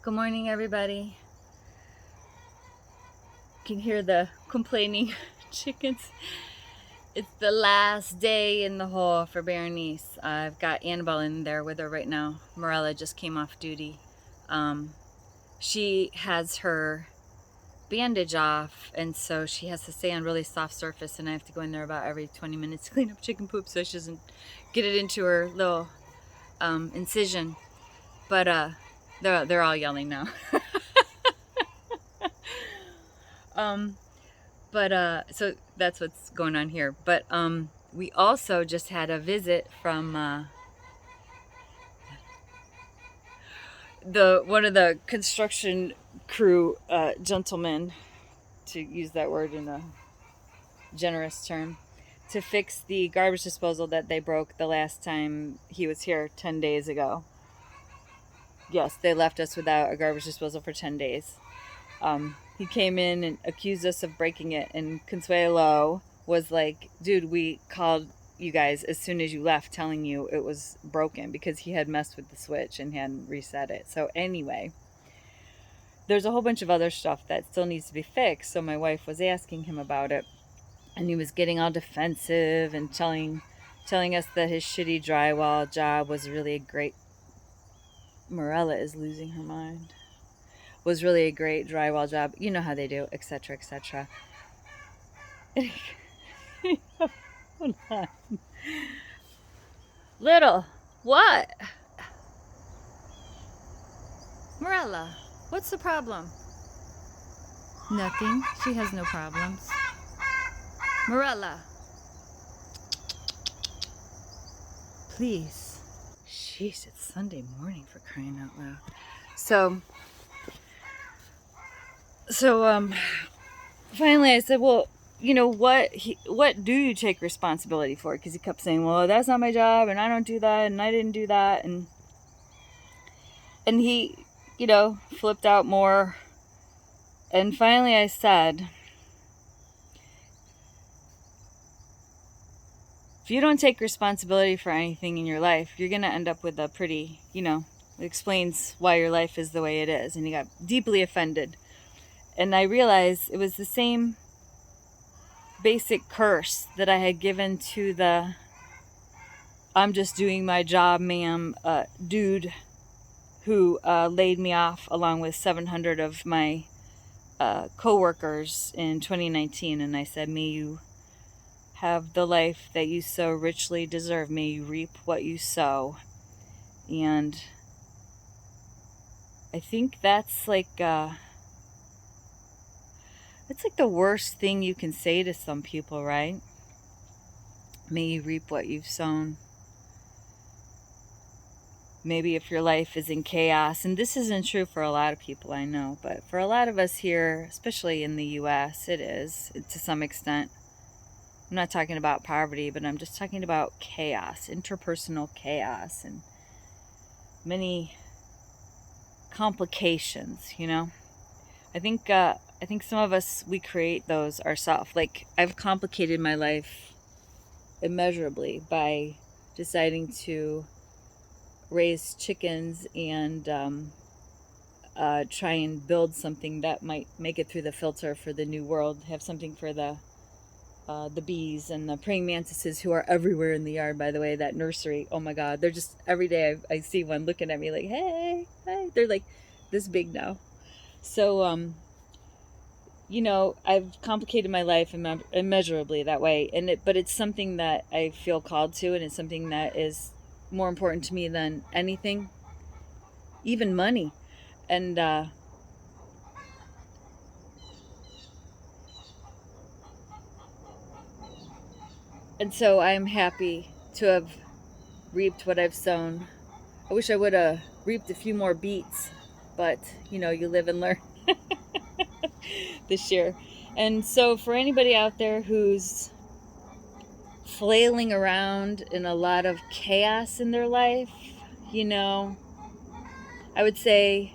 Good morning, everybody. You can hear the complaining chickens. It's the last day in the hole for Berenice. I've got Annabelle in there with her right now. Morella just came off duty. She has her bandage off, and so she has to stay on really soft surface, and I have to go in there about every 20 minutes to clean up chicken poop so she doesn't get it into her little incision. But they're all yelling now. So that's what's going on here. But we also just had a visit from one of the construction crew gentlemen, to use that word in a generous term, to fix the garbage disposal that they broke the last time he was here 10 days ago. Yes, they left us without a garbage disposal for 10 days. He came in and accused us of breaking it, and Consuelo was like, dude, we called you guys as soon as you left telling you it was broken because he had messed with the switch and hadn't reset it. So anyway, there's a whole bunch of other stuff that still needs to be fixed. So my wife was asking him about it, and he was getting all defensive and telling us that his shitty drywall job was really a great... Morella is losing her mind. Was really a great drywall job. You know how they do, etc., etc. Hold on. Little, what? Morella, what's the problem? Nothing. She has no problems. Morella. Please. Jeez, it's Sunday morning, for crying out loud. So finally I said, well, you know, what do you take responsibility for? Because he kept saying, well, that's not my job, and I don't do that, and I didn't do that, and he, flipped out more. And finally I said, if you don't take responsibility for anything in your life, you're going to end up with a pretty, it explains why your life is the way it is. And he got deeply offended. And I realized it was the same basic curse that I had given to the I'm just doing my job, ma'am, dude who laid me off along with 700 of my co-workers in 2019. And I said, may you have the life that you so richly deserve. May you reap what you sow. And I think that's like it's like the worst thing you can say to some people, right? May you reap what you've sown. Maybe if your life is in chaos, and this isn't true for a lot of people, I know, but for a lot of us here, especially in the US, it is to some extent. I'm not talking about poverty, but I'm just talking about chaos, interpersonal chaos, and many complications, I think some of us, we create those ourselves. Like, I've complicated my life immeasurably by deciding to raise chickens and try and build something that might make it through the filter for the new world, have something for the bees and the praying mantises, who are everywhere in the yard, by the way. That nursery, oh my God, they're just, every day I see one looking at me like, hey, they're like this big now. So I've complicated my life immeasurably that way, but it's something that I feel called to, and it's something that is more important to me than anything, even money. And so I'm happy to have reaped what I've sown. I wish I would have reaped a few more beets, but you live and learn this year. And so for anybody out there who's flailing around in a lot of chaos in their life, I would say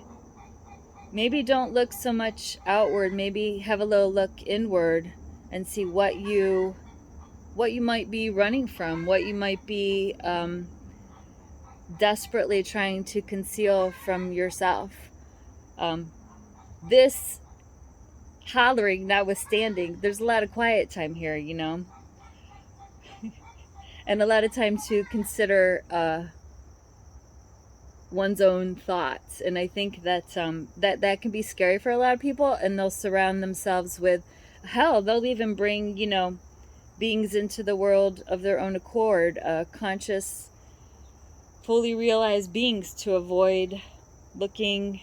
maybe don't look so much outward. Maybe have a little look inward and see what you might be running from, what you might be desperately trying to conceal from yourself. Um, this hollering notwithstanding, there's a lot of quiet time here, you know, and a lot of time to consider one's own thoughts. And I think that that can be scary for a lot of people, and they'll surround themselves with, hell, they'll even bring, you know, beings into the world of their own accord, conscious, fully realized beings, to avoid looking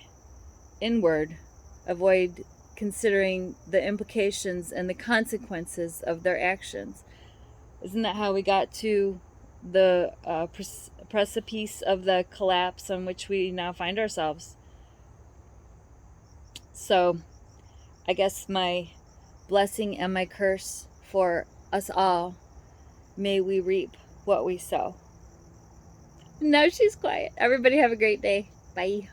inward, avoid considering the implications and the consequences of their actions. Isn't that how we got to the precipice of the collapse on which we now find ourselves? So, I guess my blessing and my curse for us all, may we reap what we sow. Now she's quiet. Everybody have a great day. Bye.